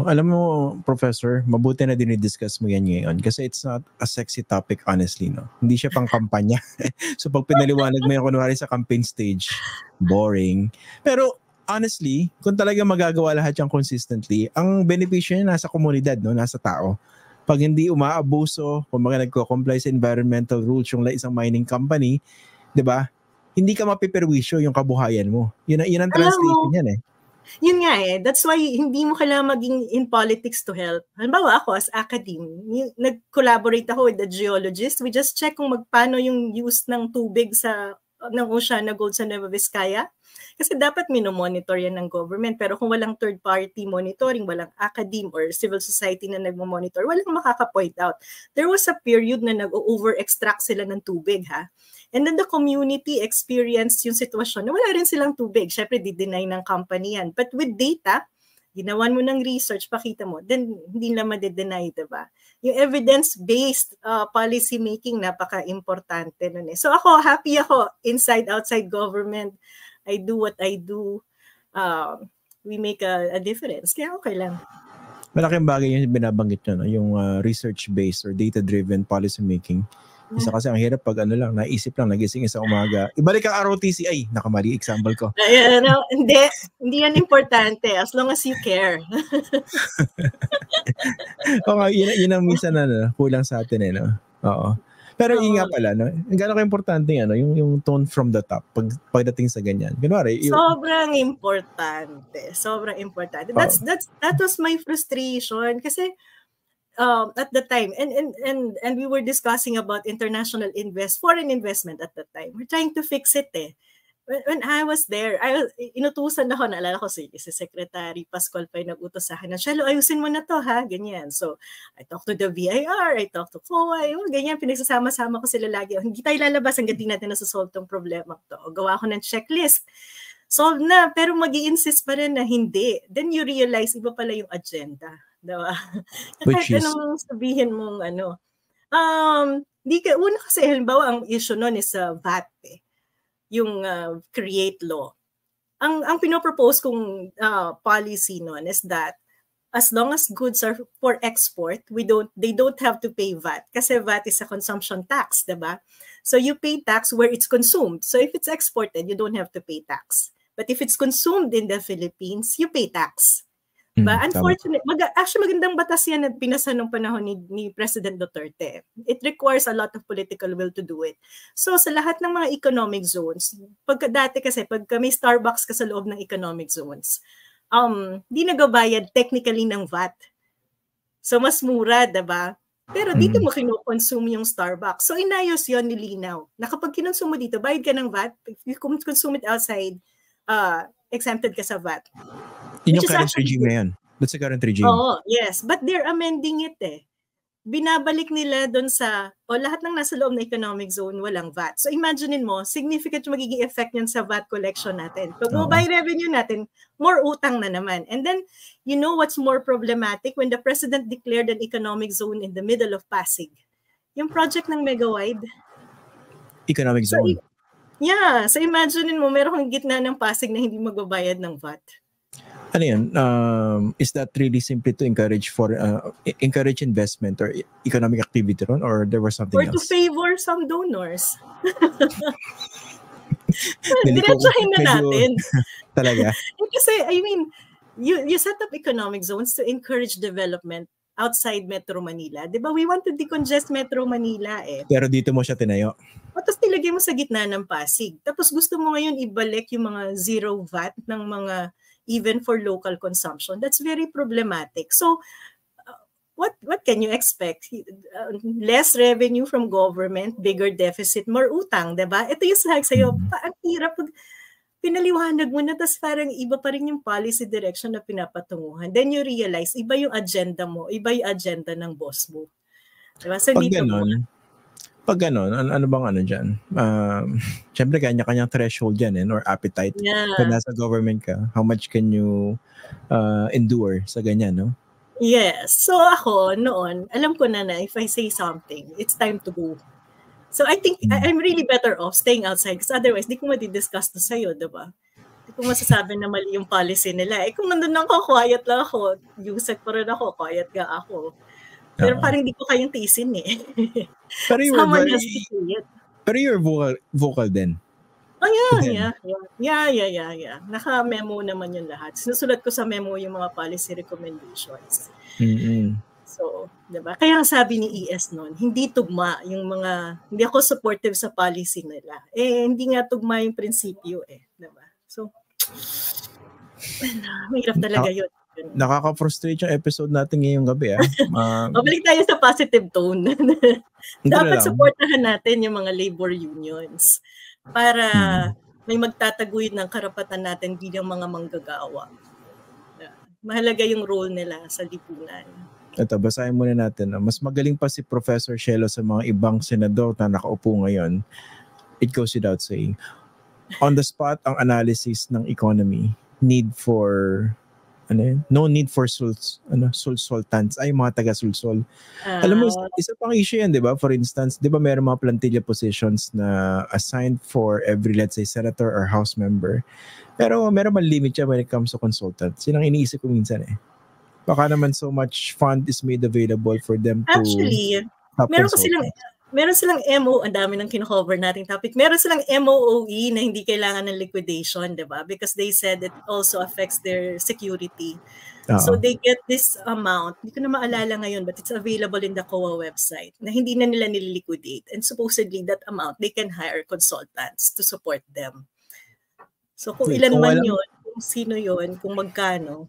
Alam mo, Professor, mabuti na dinidiscuss mo yan ngayon kasi it's not a sexy topic, honestly, no? Hindi siya pang kampanya. So pag pinaliwanag mo yan kunwari sa campaign stage, boring. Pero honestly, kung talaga magagawa lahat yan consistently, ang benepisyo niya nasa komunidad, no? Nasa tao. Pag hindi umaabuso, kung mga nagko-comply sa environmental rules yung isang mining company, 'di ba? Hindi ka mapiperwisyo yung kabuhayan mo. Yun ang translation niyan Yun nga that's why hindi mo kailangan maging in politics to help. Halimbawa ako as academe, nag-collaborate ako with the geologist. We just check kung magpaano yung use ng tubig ng Oceana Gold sa Nueva Vizcaya. Kasi dapat minomonitor yan ng government. Pero kung walang third-party monitoring, walang academe or civil society na nagmo-monitor, walang makaka-point out. There was a period na nag-over-extract sila ng tubig, ha? And then the community experienced yung sitwasyon na wala rin silang tubig. Syempre, di-deny ng company yan. But with data, ginawan mo ng research, pakita mo, then hindi na ma-deny, diba? Yung evidence-based policy making, napaka-importante nun eh. So ako, happy ako, inside, outside government, I do what I do. We make a difference. Kaya okay lang. Malaking bagay yung binabanggit nyo, no? Yung research-based or data-driven policy making. Isa kasi ang hirap pag naisip lang, nagising sa umaga. Ibalik ang ROTC. Ay, nakamali example ko. Hindi yan importante as long as you care. Oo, yun ang minsan na kulang sa atin no? Oo. Pero yun nga pala, no? Gano'n ka-importante yung tone from the top pagdating sa ganyan. Kunwari, sobrang importante. Sobrang importante. That was my frustration kasi at the time, and we were discussing about international foreign investment at the time. We're trying to fix it eh. When I was there, inutusan ako, naalala ko si Secretary Pascual pa yung nag-utos sa akin na, Shelo, ayusin mo na to ha, ganyan. So, I talked to the BIR, I talked to COA, ganyan, pinagsasama-sama ko sila lagi. Hindi tayo lalabas hanggang di natin nasa-solve tong problema to. Gawa ko ng checklist. Solve na, pero mag-i-insist pa rin na hindi. Then you realize, iba pala yung agenda. Diba? Kahit anong sabihin mong una kasi halimbawa ang issue nun is VAT yung create law. Ang pinopropose kong policy nun is that as long as goods are for export, they don't have to pay VAT kasi VAT is a consumption tax, diba? So you pay tax where it's consumed. So if it's exported, you don't have to pay tax. But if it's consumed in the Philippines, you pay tax. But unfortunately, actually magandang batas yan na pinasa nung panahon ni President Duterte. It requires a lot of political will to do it. So sa lahat ng mga economic zones, dati kasi pag may Starbucks ka sa loob ng economic zones, di nagabayad technically ng VAT. So mas mura, diba? Pero dito mo kino-consume yung Starbucks. So inayos yon, nilinaw. Na kapag kinonsume mo dito, bayad ka ng VAT. If you consume it outside, exempted ka sa VAT. Yun yung current regime na yan. That's the current regime. Oo, yes. But they're amending it eh. Binabalik nila doon sa, lahat ng nasa loob na economic zone, walang VAT. So imaginein mo, significant yung magiging effect yun sa VAT collection natin. Pag mobile revenue natin, more utang na naman. And then, you know what's more problematic? When the President declared an economic zone in the middle of Pasig. Yung project ng Megawide. Economic zone. Yeah. So imaginein mo, meron kang gitna ng Pasig na hindi magbabayad ng VAT. Ano yan? Is that really simply to encourage investment or economic activity ron, or there was something else? Or to favor some donors. Diretsahin na natin. Talaga? Kasi, I mean, you set up economic zones to encourage development outside Metro Manila. Diba? We want to decongest Metro Manila eh. Pero dito mo siya tinayo. Tapos nilagay mo sa gitna ng Pasig. Tapos gusto mo ngayon ibalik yung mga zero VAT ng mga even for local consumption. That's very problematic. So, what can you expect? Less revenue from government, bigger deficit, more utang, diba? Ito yung sa'yo, ang hirap pag pinaliwanag mo na, tapos parang iba pa rin yung policy direction na pinapatunguhan. Then you realize, iba yung agenda mo, iba yung agenda ng boss mo. Diba? So, pag ganon, ano bang dyan? Siyempre, kanya-kanyang threshold yan or appetite. Yeah. Kung nasa government ka, how much can you endure sa ganyan, no? Yes. So ako, noon, alam ko na if I say something, it's time to go. So I think I'm really better off staying outside because otherwise, di ko madidiscuss to sa'yo, diba? Di ko masasabi na mali yung policy nila. Kung nandun lang ako, quiet lang ako. Usag pa rin ako, quiet ga ako. Pero parang hindi ko kayang tiisin eh. Pero you're vocal din. Oh yeah. Naka-memo naman yung lahat. Sinusulat ko sa memo yung mga policy recommendations. Mm-hmm. So, diba? Kaya sabi ni ES noon, hindi tugma yung hindi ako supportive sa policy nila. Hindi nga tugma yung prinsipyo eh. Diba? So, Mahirap talaga yun. Nakaka-frustrate yung episode natin ngayong gabi. Mabalik tayo sa positive tone. Dapat supportahan natin yung mga labor unions para may magtataguyod ng karapatan natin bilang mga manggagawa. Mahalaga yung role nila sa lipunan. Ito, basahin muna natin. Mas magaling pa si Professor Shelo sa mga ibang senador na nakaupo ngayon. It goes without saying. On the spot, ang analysis ng economy. No need for sulsultans ay mga taga-sulsol. Alam mo, isa pang issue yan, di ba? For instance, di ba meron mga plantilla positions na assigned for every, let's say, senator or house member. Pero meron man limit siya when it comes to consultants. Yun ang iniisip ko minsan eh. Baka naman so much fund is made available for them to... Actually, meron silang MO, ang dami ng kino-cover nating topic. Meron silang MOOE na hindi kailangan ng liquidation, di ba? Because they said it also affects their security. So they get this amount, hindi ko na maalala ngayon, but it's available in the COA website, na hindi na nila nililiquidate. And supposedly that amount, they can hire consultants to support them. So kung ilan man yun, kung sino yun, kung magkano,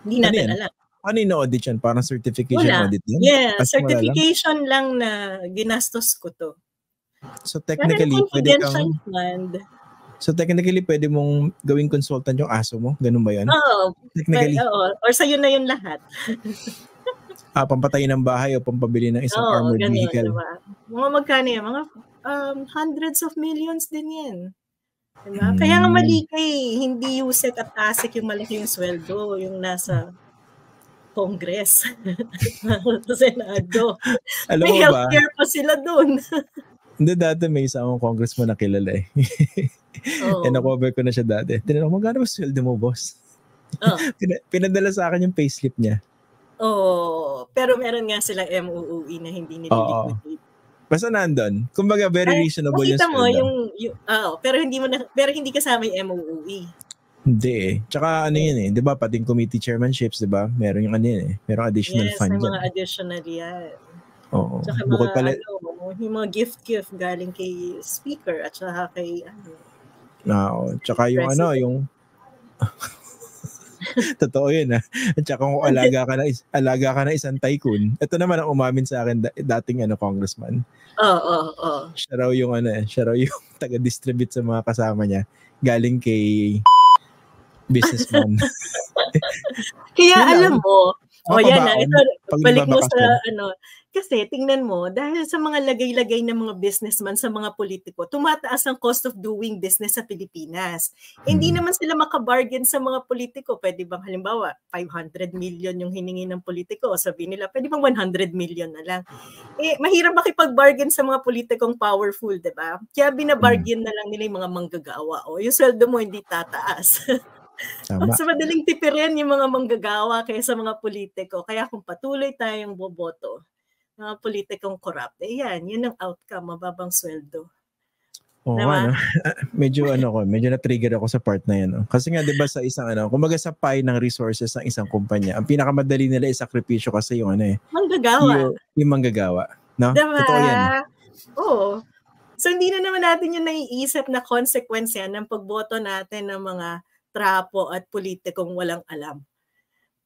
hindi natin alam. Ano yung audit yan? Parang certification audit yan? Yeah, certification lang na ginastos ko to. So technically, pwede mong gawing consultant yung aso mo? Ganun ba yan? Oo. Technically? Oo. Or sa'yo na yun lahat. Pampatayin ng bahay o pampabili ng isang armored vehicle. Diba? Mga magkano yan? Mga hundreds of millions din yan. Diba? Kaya nga mali hindi USEC at ASEC yung malaki yung sweldo, yung nasa Congress, sa Senado. Alam may mo healthcare pa sila doon. Hindi, dati may isang congressman na kilala eh. E na-cover ko na siya dati. Tinanong, magkano ba sweldo mo, boss? Pinadala sa akin yung payslip niya. Pero meron nga silang MOOE na hindi nililiquidate. Basta nandun. Kumbaga, very reasonable yung sweldo. Pero hindi kasama yung MOOE. Hindi eh. Tsaka ano yun eh. Di ba pating committee chairmanships, di ba? Meron yung ano yun eh. Merong additional fund dyan. Yes, mga additional yan. Oo. Tsaka yung mga gift galing kay speaker at saka kay tsaka yung president. Yung totoo yun At saka kung alaga ka na isang tycoon. Ito naman ang umamin sa akin dating congressman. Siya raw yung taga-distribute sa mga kasama niya galing kay businessman. Kaya alam mo, ito, balik mo sa kasi tingnan mo, dahil sa mga lagay-lagay ng mga businessman sa mga politiko, tumataas ang cost of doing business sa Pilipinas. Hindi naman sila makabargain sa mga politiko. Pwede bang halimbawa, 500 million yung hiningi ng politiko, o sabihin nila, pwede bang 100 million na lang? Mahirap makipag-bargain sa mga politikong powerful, di ba? Kaya binabargain na lang nila yung mga manggagawa. Yung sweldo mo hindi tataas. Mas madaling tipirin yung mga manggagawa kaysa mga politiko. Kaya kung patuloy tayong boboto, mga politikong corrupt, yun ang outcome, mababang sweldo. Medyo na-trigger ako sa part na yan. Kasi nga 'di ba sa isang kumbaga sa pie ng resources ng isang kumpanya, ang pinakamadali nila isakripisyo kasi yung manggagawa. Yung manggagawa, no? Diba? Totoo yan. Oo. So hindi na naman natin yung naiisip na consequence yan ng pagboto natin ng mga trapo at politikong walang alam.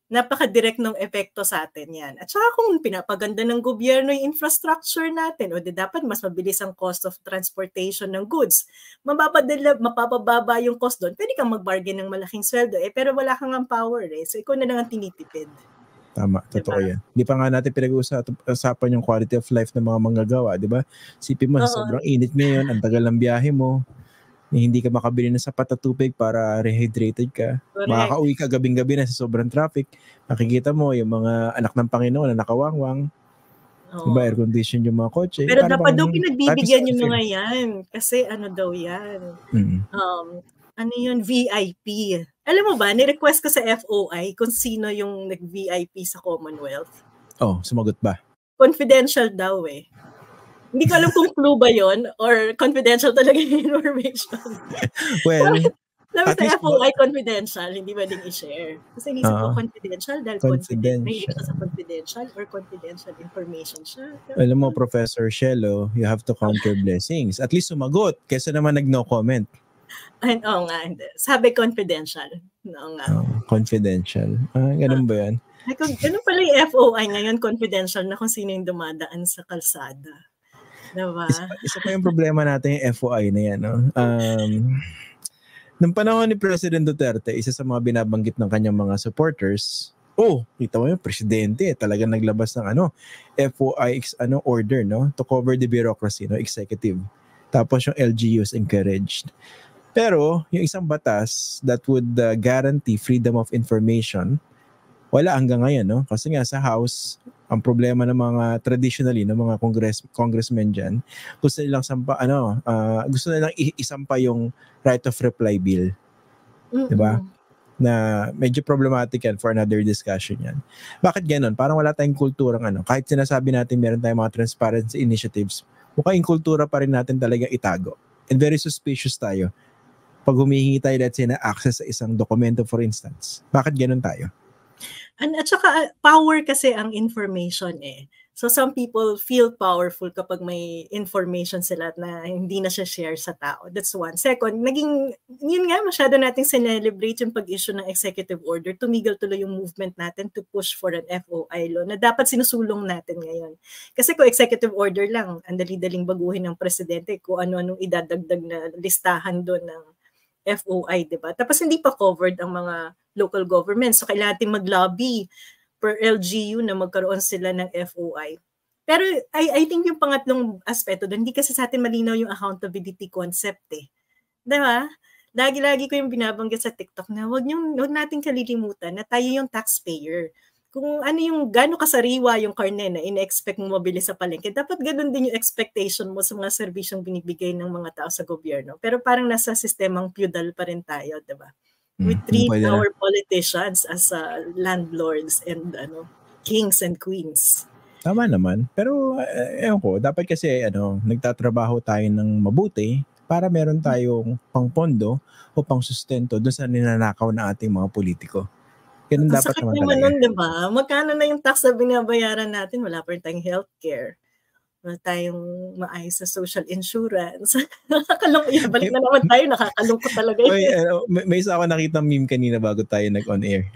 Napaka-direct ng epekto sa atin yan. At saka kung pinapaganda ng gobyerno yung infrastructure natin, dapat mas mabilis ang cost of transportation ng goods. Mapapababa yung cost doon. Pwede kang mag-bargain ng malaking sweldo, pero wala kang ang power So ikaw na lang ang tinitipid. Tama, totoo yan. Di pa nga natin pinag-uusapan yung quality of life ng mga manggagawa, di ba? Sipin mo, sobrang init ngayon, ang tagal ng biyahe mo. Hindi ka makabili ng sapat na tubig para rehydrated ka. Correct. Makakauwi ka gabing-gabi na sa sobrang traffic. Makikita mo yung mga anak ng Panginoon na nakawangwang. Diba, air condition yung mga kotse. Pero dapat daw pinagbibigyan yung mga yan. Kasi daw yan. Yun? VIP. Alam mo ba, ni-request ko sa FOI kung sino yung nag-VIP sa Commonwealth. Sumagot ba? Confidential daw Hindi ko alam kung clue ba yun or confidential talaga yung information. Well, Sabi sa FOI confidential, hindi pwedeng i-share. Kasi inisip ko confidential dahil may siya sa confidential or confidential information siya. Alam mo, Professor Shelo, you have to count your blessings. At least sumagot kesa naman nag-no comment. Ay, oo nga. Sabi confidential. Oo nga. Confidential. Ganun ba yan? Ay, ganun pala yung FOI ngayon, confidential na kung sino yung dumadaan sa kalsada. Diba? Isa pa yung problema natin yung FOI na yan. No? Nung panahon ni President Duterte, isa sa mga binabanggit ng kanyang mga supporters, kita mo yung presidente, talagang naglabas ng FOI order, no, to cover the bureaucracy, no, executive. Tapos yung LGUs encouraged. Pero yung isang batas that would guarantee freedom of information, wala hanggang ngayon, no? Kasi nga sa House, ang problema ng mga traditionally ng mga congressmen diyan, gusto nilang isampa yung right of reply bill. 'Di ba? Na medyo problematic yan for another discussion yan. Bakit ganoon? Parang wala tayong kulturang kahit sinasabi natin meron tayong mga transparency initiatives, mukhang kultura pa rin natin talaga itago. And very suspicious tayo pag humihingi tayo let's say na access sa isang dokumento for instance. Bakit ganoon tayo? At saka power kasi ang information eh. So some people feel powerful kapag may information sila na hindi na siya share sa tao. That's one. Second, yun nga, masyado nating celebrate yung pag-issue ng executive order. Tumigil tuloy yung movement natin to push for an FOI law na dapat sinusulong natin ngayon. Kasi kung executive order lang, ang dali-daling baguhin ng presidente kung ano-anong idadagdag na listahan doon ng FOI, diba? Tapos hindi pa covered ang mga local governments. So kailangan natin mag-lobby per LGU na magkaroon sila ng FOI. Pero I think yung pangatlong aspeto doon, hindi kasi sa atin malinaw yung accountability concept eh. Diba? Lagi-lagi ko yung binabanggit sa TikTok na huwag natin kalilimutan na tayo yung taxpayer. Kung gaano kasariwa yung karne na ina-expect mo mabili sa palengke, dapat ganun din yung expectation mo sa mga serbisyong binibigay ng mga tao sa gobyerno. Pero parang nasa sistemang feudal pa rin tayo, diba? We treat our politicians as landlords and kings and queens. Tama naman. Pero ewan ko, dapat kasi nagtatrabaho tayo ng mabuti para meron tayong pangpondo o pangsustento doon sa ninanakaw na ating mga politiko. Ganun dapat naman talaga. Nun, diba? Magkano na yung tax na binabayaran natin? Wala pa rin tayong healthcare. Wala tayong maayos sa social insurance. Balik na naman tayo, nakakalungkot talaga yun. May isa ako nakita meme kanina bago tayo nag-on air.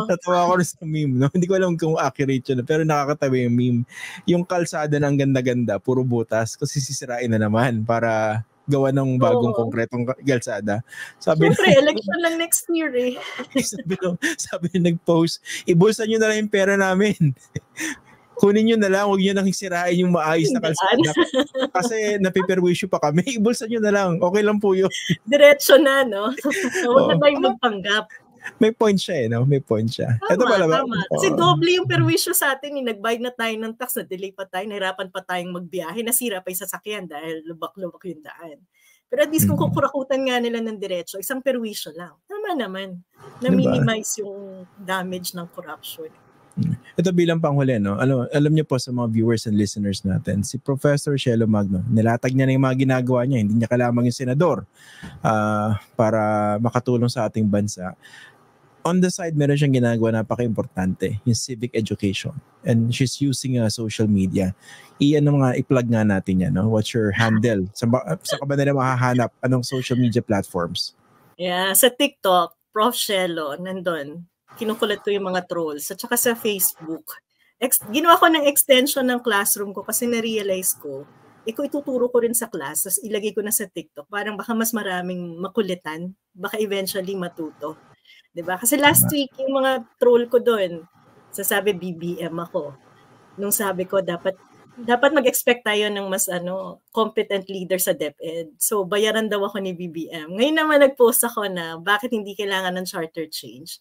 Natawa ko rin sa meme. No? Hindi ko alam kung accurate yun, pero nakakatawa yung meme. Yung kalsada ng ganda-ganda, puro butas, kasi sisirain na naman para gawa ng bagong konkretong kalsada. Siyempre, election lang next year eh. sabi nag-post, ibulsan nyo na lang yung pera namin. Kunin nyo na lang, huwag nyo nang sirain yung maayos na kalsada. Kasi napiperwisyo pa kami, ibulsan nyo na lang. Okay lang po yun. Diretso na, no? Huwag na tayong magpanggap. May point siya no? May point siya. Tama. Kasi doble yung perwisyo sa atin. Nagbayad na tayo ng tax, na-delay pa tayo, nahirapan pa tayong magbiyahe, nasira pa yung sasakyan dahil lubak-lubak yung daan. Pero at least kung kukurakutan nga nila ng diretso, isang perwisyo lang. Tama naman. Na-minimize yung damage ng corruption. Ito bilang panghuli, no? Alam niyo po sa mga viewers and listeners natin, si Professor Shelo Magno, nilatag niya na yung mga ginagawa niya, hindi niya kailangan yung senador para makatulong sa ating bansa. On the side, meron siyang ginagawa napaka-importante, yung civic education. And she's using social media. I-plug nga natin yan, no? What's your handle? Sa ka ba nila makahanap? Anong social media platforms? Yeah, sa TikTok, Prof. Shelo, nandun. Kinukulat ko yung mga trolls. At saka sa Facebook. Ginawa ko ng extension ng classroom ko kasi na-realize ko, kung ituturo ko rin sa class, tapos ilagay ko na sa TikTok, parang baka mas maraming makulitan, baka eventually matuto. Diba? Kasi last week, yung mga troll ko doon, sasabi BBM ako. Nung sabi ko, dapat mag-expect tayo ng mas competent leader sa DepEd. So, bayaran daw ako ni BBM. Ngayon naman nag-post ako na bakit hindi kailangan ng charter change.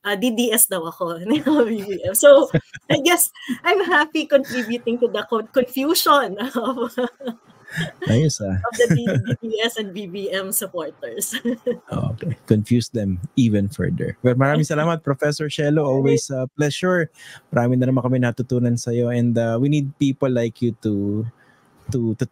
DDS daw ako ni BBM. So, I guess I'm happy contributing to the confusion of the DDS and BBM supporters. Okay. Confuse them even further. Well, maraming salamat, Professor Shelo. Always a pleasure. Marami na naman kami natutunan sa'yo and we need people like you to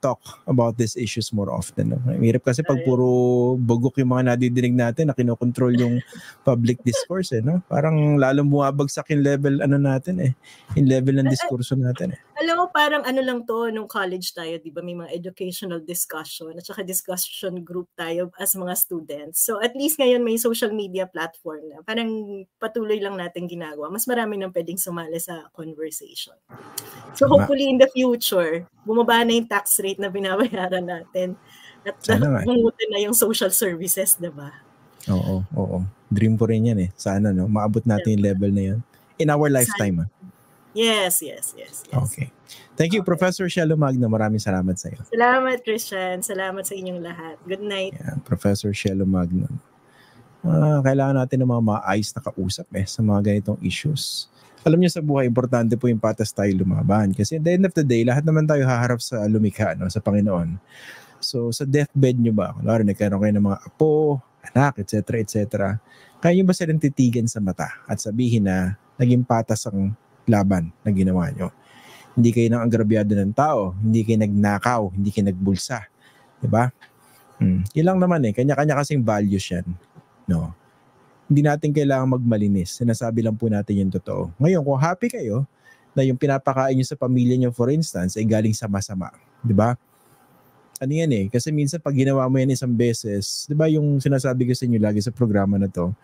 talk about these issues more often. No? Hirap kasi pag puro bugok yung mga nadidinig natin na kinokontrol yung public discourse. No? Parang lalong bumabagsak yung level natin yung level ng diskurso natin. Alam mo, parang ano lang to, nung college tayo, di ba, may mga educational discussion at saka discussion group tayo as mga students. So at least ngayon may social media platform na parang patuloy lang natin ginagawa. Mas marami nang pwedeng sumali sa conversation. So hopefully in the future, bumaba na yung tax rate na binabayaran natin. At bumutin na yung social services, di ba? Oo. Dream ko rin yan eh. Sana, no? Maabot natin yung level na yan. In our lifetime, Yes. Okay. Thank you, Professor Shelo Magno. Maraming salamat sa iyo. Salamat, Christian. Salamat sa inyong lahat. Good night. Yeah, Professor Shelo Magno. Kailangan natin ng mga maayos na kausap sa mga ganitong issues. Alam niyo, sa buhay, importante po yung patas tayo lumaban. Kasi at the end of the day, lahat naman tayo haharap sa lumikha, sa Panginoon. So, sa deathbed nyo ba? Kunwari, nagkaroon kayo ng mga apo, anak, etc. Kaya nyo ba silang titigan sa mata at sabihin na naging patas ang laban na ginawa nyo? Hindi kayo nang agrabyado ng tao, hindi kayo nagnakaw, hindi kayo nagbulsa. Diba? Yun lang naman kanya-kanya kasing values yan. No? Hindi natin kailangan magmalinis. Sinasabi lang po natin yung totoo. Ngayon, kung happy kayo na yung pinapakain nyo sa pamilya nyo, for instance, ay galing sa masama. Diba? Ano yan kasi minsan pag ginawa mo yan isang beses, diba yung sinasabi ko sa inyo lagi sa programa na to,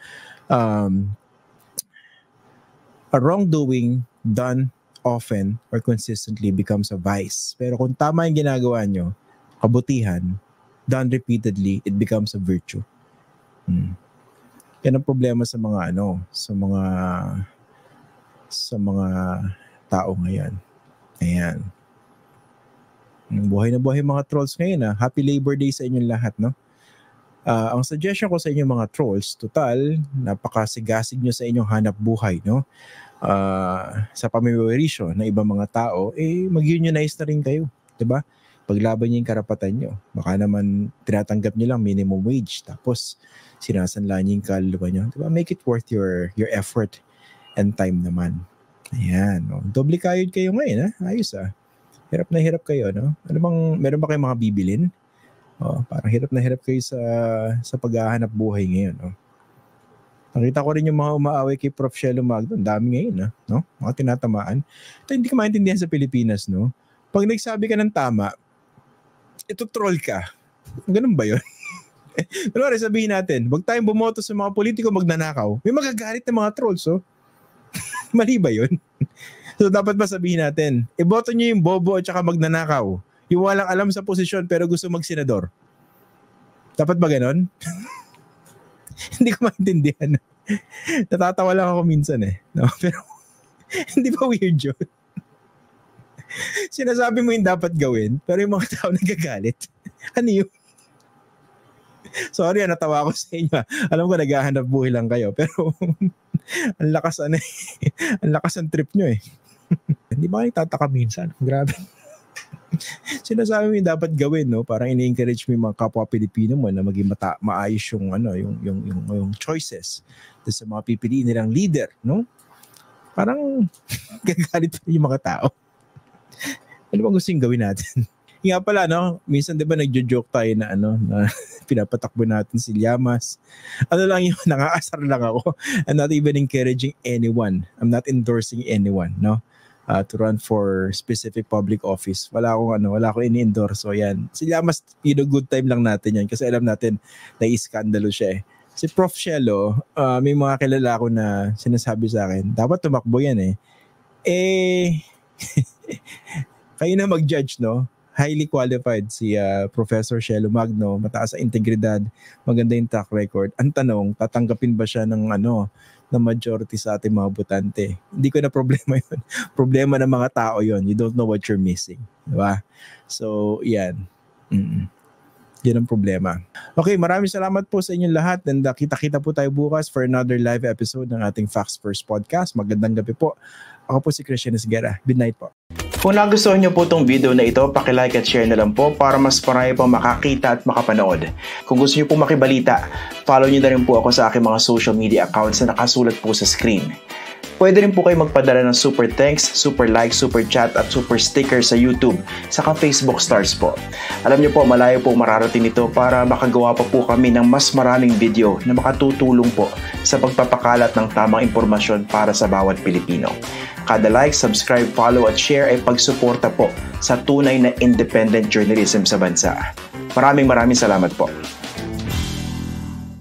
a wrongdoing done often or consistently becomes a vice. Pero kung tama yung ginagawa nyo, kabutihan, done repeatedly, it becomes a virtue. Yan ang problema sa mga sa mga tao ngayon. Ayan. Buhay na buhay mga trolls ngayon. Happy Labor Day sa inyong lahat, no? Ang suggestion ko sa inyo mga trolls, total, napakasigasig nyo sa inyong hanap buhay, no? Sa pamimiwisyo ng ibang mga tao, mag-unionize na rin kayo, diba? Paglaban nyo yung karapatan nyo. Baka naman tinatanggap nyo lang minimum wage, tapos sinasanla nyo yung kaluluwa nyo. Diba? Make it worth your effort and time naman. Ayan, no? Doble kayod kayo ngayon, ayos Hirap na hirap kayo, no? Meron ba kayong mga bibilin? Parang hirap na hirap kayo sa paghahanap buhay ngayon, no? Nakita ko rin yung mga umaaway kay Prof. Shelo Magno. Ang dami ngayon, no? Mga tinatamaan. Ito hindi ko maintindihan sa Pilipinas, no? Pag nagsabi ka ng tama, ito troll ka. Ganun ba yun? Kunwari sabihin natin, wag tayong bumoto sa mga politiko magnanakaw. May magagalit na mga trolls, Mali ba yun? So dapat ba sabihin natin, iboto nyo yung bobo at saka magnanakaw. Yung walang alam sa posisyon pero gusto magsenador. Dapat ba ganon? Hindi ko maintindihan. Natatawa lang ako minsan No? Pero hindi ba weird yun? Sinasabi mo yung dapat gawin pero yung mga tao nagagalit. Ano yun? Sorry, natawa ako sa inyo. Alam ko naghahanap buhay lang kayo pero ang lakas ang trip nyo Hindi ba kayo tataka minsan? Grabe. Sinasabi mo yung dapat gawin, no? Parang ini-encourage mo yung mga kapwa Pilipino mo na maging maayos yung choices sa mga pipiliin nilang leader, no? Parang gagalit pa yung mga tao. Ano bang gusto yung gawin natin? Nga pala, no? Minsan 'di ba nagjo-joke tayo na na pinapatakbo natin si Llamas. Ano lang yun, nangaasar lang ako. I'm not even encouraging anyone. I'm not endorsing anyone, no? To run for specific public office. Wala akong ini-endorse. So yan. Si Llamas, good time lang natin yan kasi alam natin na iskandalo siya Si Prof. Shelo, may mga kilala ko na sinasabi sa akin, dapat tumakbo yan kayo na mag-judge, no? Highly qualified si Professor Shelo Magno, mataas sa integridad, maganda yung track record. Ang tanong, tatanggapin ba siya ng na majority sa ating mga botante? Hindi ko na problema yun. Problema ng mga tao yun. You don't know what you're missing. Diba? So, yan. Yan ang problema. Okay, maraming salamat po sa inyong lahat and kita-kita po tayo bukas for another live episode ng ating Facts First podcast. Magandang gabi po. Ako po si Christian Esguerra. Good night po. Kung nagustuhan niyo po itong video na ito, paki-like at share na lang po para mas marami pang makakita at makapanood. Kung gusto niyo po makibalita, follow niyo na rin po ako sa aking mga social media accounts na nakasulat po sa screen. Pwede rin po kayo magpadala ng super thanks, super like, super chat at super sticker sa YouTube, saka Facebook stars po. Alam niyo po, malayo po mararating ito para makagawa pa po kami ng mas maraming video na makatutulong po sa pagpapakalat ng tamang impormasyon para sa bawat Pilipino. Kada like, subscribe, follow at share ay pagsuporta po sa tunay na independent journalism sa bansa. Maraming salamat po.